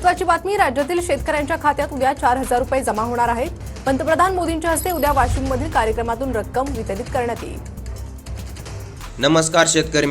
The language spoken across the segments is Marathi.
महत्त्वाची बातमी, राज्यातील शेतकऱ्यांच्या खात्यात उद्या 4,000 रुपये जमा होणार आहेत। पंतप्रधान मोदींच्या हस्ते उद्या वाशिममधील कार्यक्रमातून रक्कम वितरित करण्यात येईल। नमस्कार शेतकरी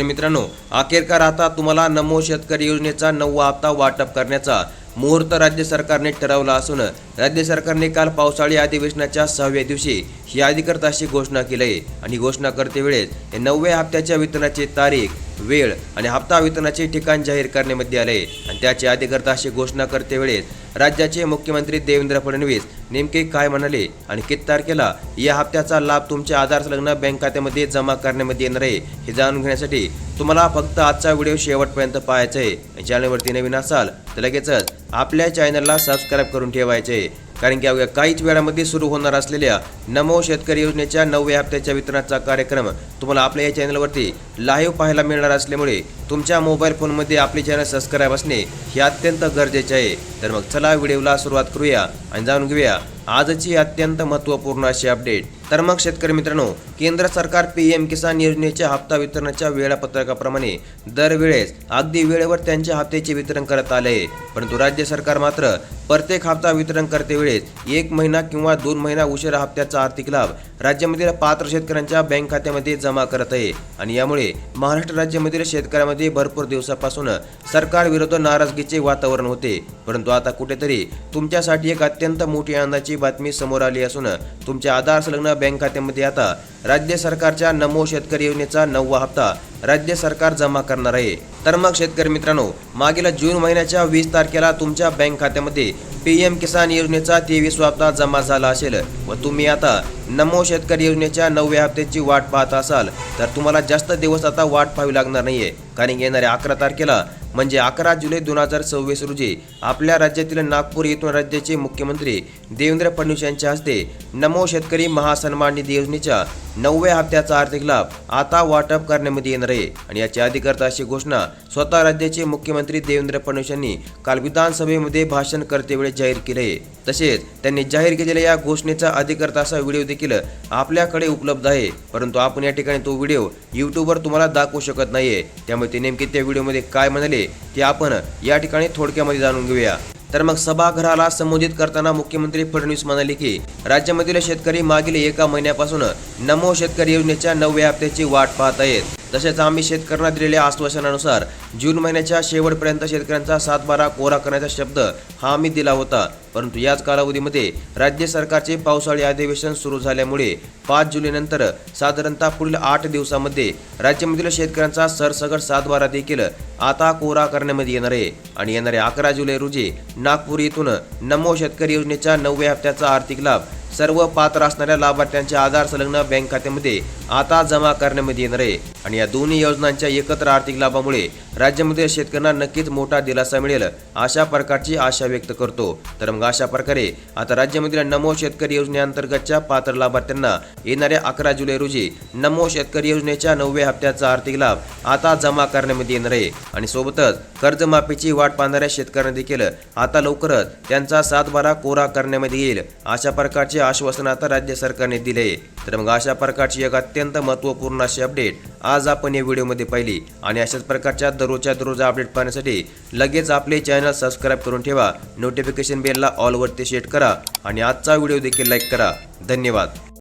मित्रांनो, अखेरकार आता तुम्हाला नमो शेतकरी योजनेचा 9वा हप्ता वाटप करण्याचा मुहूर्त राज्य सरकारने ठरवला असून राज्य सरकारने काल पावसाळी अधिवेशनाच्या 6व्या दिवशी ही अधिकृत अशी घोषणा केली आहे। आणि घोषणा करते वेळेस 9व्या हप्त्याच्या वितरणाची तारीख, वेळ आणि हप्ता वितरणाचे ठिकाण जाहीर करण्यामध्ये आले। आणि त्याची अधिकृत अशी घोषणा करते वेळेस राज्याचे मुख्यमंत्री देवेंद्र फडणवीस नेमके काय म्हणाले आणि किती तारखेला या हप्त्याचा लाभ तुमच्या आधार संलग्न बँक खात्यामध्ये जमा करण्यामध्ये येणार आहे हे जाणून घेण्यासाठी तुम्हाला फक्त आजचा व्हिडिओ शेवटपर्यंत पाहायचा आहे। चॅनलवरती नवीन असाल तर लगेचच आपल्या चॅनलला सबस्क्राइब करून ठेवायचे, कारण की अवघ्या काहीच वेळामध्ये सुरू होणार असलेल्या नमो शेतकरी योजनेच्या 9व्या हप्त्याच्या वितरणाचा कार्यक्रम तुम्हाला आपल्या या चॅनलवरती लाईव्ह पाहायला मिळणार असल्यामुळे तुमच्या मोबाईल फोनमध्ये आपले चॅनल सबस्क्राइब असणे हे अत्यंत गरजेचे आहे। तर मग चला व्हिडिओला सुरुवात करूया आणि जाणून घेऊया आजची अत्यंत महत्त्वपूर्ण अशी अपडेट। तर मग शेतकरी मित्रांनो, केंद्र सरकार पीएम किसान योजनेच्या हप्ता वितरणाच्या वेळापत्रकाप्रमाणे दरवेळेस अगदी वेळेवर त्यांच्या हप्त्याचे वितरण करत आले, परंतु राज्य सरकार मात्र प्रत्येक हप्ता वितरण करते वेळेस 1 महिना किंवा 2 महिना उशिरा हप्त्याचा आर्थिक लाभ राज्यामधील पात्र शेतकऱ्यांच्या बँक खात्यामध्ये जमा करत आहे। आणि यामुळे महाराष्ट्र राज्यामधील शेतकऱ्यांमध्ये भरपूर दिवसापासून सरकार विरुद्ध नाराजगीचे वातावरण होते, परंतु आता कुठेतरी तुमच्यासाठी एक अत्यंत मोठी आनंदाची बातमी समोर आली असून तुमच्या आधार संलग्न बँक खात्यामध्ये आता राज्य सरकारच्या नमो शेतकरी योजनेचा 9वा हप्ता राज्य सरकार जमा करणार आहे। तर मग शेतकरी मित्रांनो, मागील जून महिन्याच्या 20 तारखेला तुमच्या बँक खात्यामध्ये पीएम किसान योजनेचा 23वा हप्ता जमा झाला असेल व तुम्ही आता नमो शेतकरी योजनेच्या 9व्या हप्त्याची वाट पाहत असाल तर तुम्हाला जास्त दिवस आता वाट पाहावी लागणार नाहीये, कारण येणाऱ्या 11 तारखेला म्हणजे 11 जुलै 2026 रोजी आपल्या राज्यातील नागपूर येथून राज्याचे मुख्यमंत्री देवेंद्र फडणवीस यांच्या हस्ते नमो शेतकरी महासन्मान निधी योजनेच्या 9व्या हप्त्याचा आर्थिक लाभ आता वाटप करण्यामध्ये येणार आहे। आणि याची अधिकृत अशी घोषणा स्वतः राज्याचे मुख्यमंत्री देवेंद्र फडणवीस यांनी काल विधानसभेमध्ये भाषण करतेवेळी जाहीर केले। तसेच त्यांनी जाहीर केलेल्या या घोषणेचा अधिकृत असा व्हिडिओ देखील आपल्याकडे उपलब्ध आहे, परंतु आपण या ठिकाणी तो व्हिडिओ यूट्यूबवर तुम्हाला दाखवू शकत नाहीये। त्यामुळे ते नेमके त्या व्हिडिओमध्ये काय म्हणाले ते आपण या ठिकाणी थोडक्यामध्ये जाणून घेऊया। तर मग सभागृहाला संबोधित करताना मुख्यमंत्री फडणवीस म्हणाले की राज्यामधील शेतकरी मागील 1 महिन्यापासून नमो शेतकरी योजनेच्या 9व्या हप्त्याची वाट पाहत आहेत। तसेच आम्ही शेतकऱ्यांना दिलेल्या आश्वासनानुसार जून महिन्याच्या शेवटपर्यंत शेतकऱ्यांचा 7/12 कोरा करण्याचा शब्द हा आम्ही दिला होता, परंतु याच कालावधीमध्ये राज्य सरकारचे पावसाळी अधिवेशन सुरू झाल्यामुळे 5 जुलैनंतर साधारणतः पुढील 8 दिवसांमध्ये राज्यामधील शेतकऱ्यांचा सरसकट 7/12 देखील आता कोरा करण्यामध्ये येणार आहे। आणि येणाऱ्या 11 जुलै रोजी नागपूर येथून नमो शेतकरी योजनेच्या 9व्या हप्त्याचा आर्थिक लाभ सर्व पात्र असणाऱ्या लाभार्थ्यांच्या आधार संलग्न बँक खात्यामध्ये आता जमा करण्यामध्ये येणार आहे। आणि या दोन्ही योजनांच्या एकत्र आर्थिक लाभामुळे राज्यामध्ये शेतकऱ्यांना नक्कीच मोठा दिलासा मिळेल अशा प्रकारची आशा व्यक्त करतो। तर मग अशा प्रकारे आता राज्यामधील नमो शेतकरी योजनेअंतर्गतच्या पात्र लाभार्थ्यांना येणाऱ्या 11 जुलै रोजी नमो शेतकरी योजनेच्या 9व्या हप्त्याचा आर्थिक लाभ आता जमा करण्यामध्ये येणार आहे। आणि सोबतच कर्जमाफीची वाट पाहणाऱ्या शेतकऱ्यांना देखील आता लवकरच त्यांचा 7/12 कोरा करण्यामध्ये येईल अशा प्रकारचे आश्वासन आता राज्य सरकारने दिले। तर मग अशा प्रकारची एक अत्यंत महत्त्वपूर्ण अशी अपडेट आज आपण या व्हिडिओमध्ये पाहिली। आणि अशाच प्रकारच्या दररोज अपडेट पाहण्यासाठी लगेच आपले चॅनल सबस्क्राइब करून ठेवा, नोटिफिकेशन बेलला ऑल वरती सेट करा आणि आजचा व्हिडिओ देखील लाईक करा। धन्यवाद।